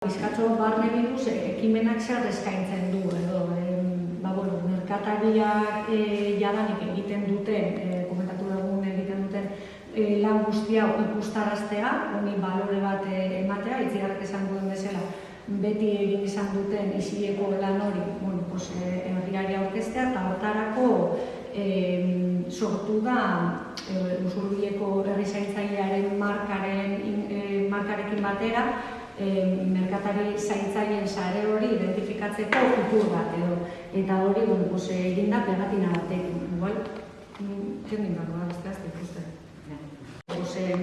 Pizkatxo barne biduz ekimenak zer eskaintzen du edo merkatariak jadanik egiten duten, komentatu dugun egiten duten lan guzti hau ikustaraztea, honi balore bat ematea, Itziarrek esan duen bezala, beti egin izan duten isileko lan hori herriari aurkeztea, eta hortarako sortu da Usurbileko herrizaintzailearen markarekin batera, merkatari zaintzaileen sare hori identifikatzeko ikur bat edo. Eta hori, egin da pegatina batekin. Igual, zendik dagoa, beste azte ikusten.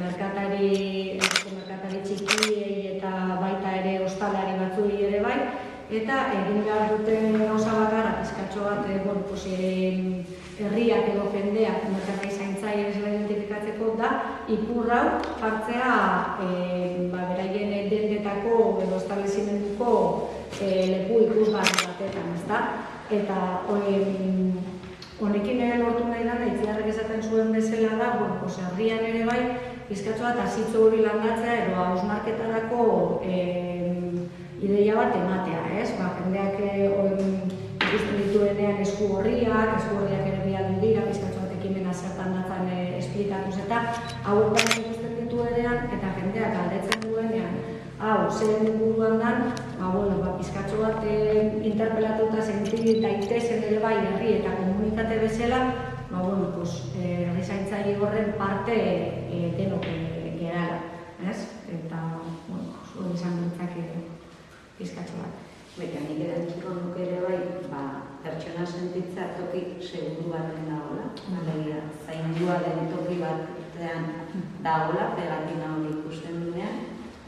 Merkatari txikiei eta baita ere ostalari batzuei ere bai, eta egin behar duten gauza bakarra, pizkatxo bat, herriak edo jendeak merkatari zaintzaileen identifikatzeko da, ikur hau jartzea beraien dendetako edo establezimenduko leku ikusgarri batetan, ezta? Eta honekin ere lortu nahi dana, Itziarrek esaten zuen bezala da, herrian ere bai, pizkatxo bat azitzo hori landatzea edo hausnarketarako ideia bat ematea, ez? Jendeak ikusten dituenean esku horriak ere bialdu dira, pizkatxo bat ekimena zertan datzan esplikatuz eta hauek bat ikusten dituenean eta jendeak galdetzen duenean hau, zer inguruan dan, pizkatxo bat interpelatuta senti daitezen ere bai herri eta komunitate bezala, herrizaintzaile horren parte denok gerala, ez? Eta, zuen izan dutzak pizkatxo bat. Baina, nik erantziko nuke ere bai, pertsona sentitza toki seguru baten dagoela. Alegia, zaindua den toki batean dagoela, pegatina hori ikusten duenean,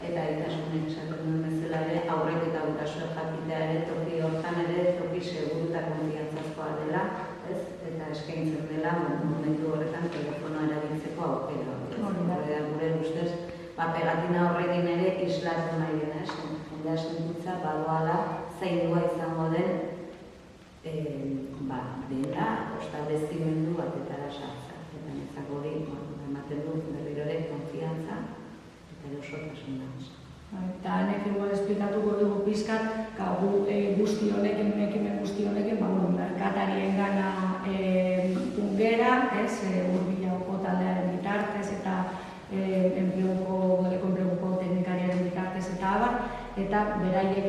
eta itasunek esaten duen bezala ere, aurrek eta gutasoek jakitea ere, toki hortan ere, toki seguru eta konfiantzazkoa dela, eta eskaintzen dela, momentu horretan telefonoa erabiltzeko aukera. Gure ustez, pegatina horrekin ere islatu nahi dena, jendea sentitza badoala zaindua izango den dela, establezimendu batetara sartza. Eta netzako hori ematen du berriro ere konfiantza eta erosotasuna. Eta hanek igual esplikatuko dugu pizkat, guzti honekin, ekimen guzti honekin, merkatarien gana ungera, Hurbilako taldearen bitartez eta enpleguko teknikariaren bitartez eta abar, eta beraiek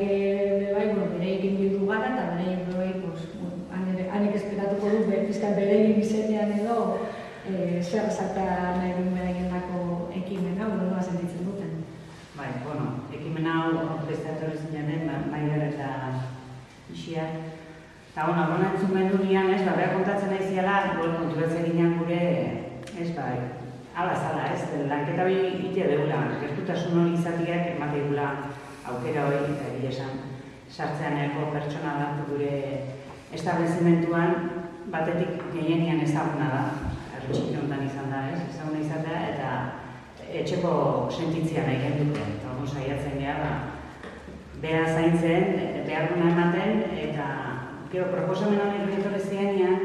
bereiekin bildu gara eta beraiek hanek esplikatuko du pizkat bereien izenean edo zer esatea nahi duen beraien dako ekimen hau, nola sentitzen duten. Ekimen hau prestatu zinen, Maider eta Ixia. Eta hona entzun behar dunian, beha kontatzen nahi ziala, konturatzen ginen gure, ala, lanketa hori ite deula, gertutasun hori izatiak emate gula aukera hori, eta egia esan, sartzean eko pertsona da, gure establezimentuan batetik gehienian ezaguna da, txiki honetan izan da, ezaguna izatea, eta etxeko sentitzia nahi genduten, eta hori saiatzen gara, beha zaintzen, behar duna ematen, eta proposamen hori etorri zianian,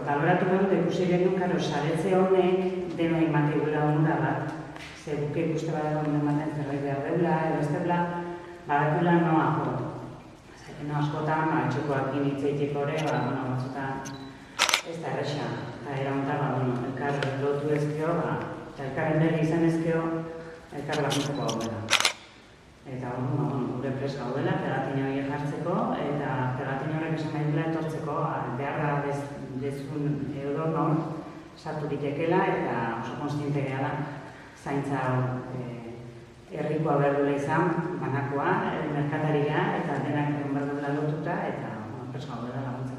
baloratu behar dut ikusi genuen, saretze honek denoi emategula onura bat, ze buke ikuste bat egon ematen zerbait behar deula, edo ez debla, badakula noako. Zaten askotan, etxekoak initzeiteko ere, batzutan ez da erresa. Eta erauntan, elkar lotu ezkeo, eta elkarren berri izan ezkeo, elkar laguntzeko hau dela. Eta gure prest gaudela, pegatina horiek jartzeko, eta pegatina horrek esan nahi dela etortzeko, beharra dezun edo nor sartu ditekela, eta oso konstiente gehala zaintza herrikoa behar duela izan, banakoa, merkataria, eta denak behar duela lotuta, eta prest gaudela laguntza.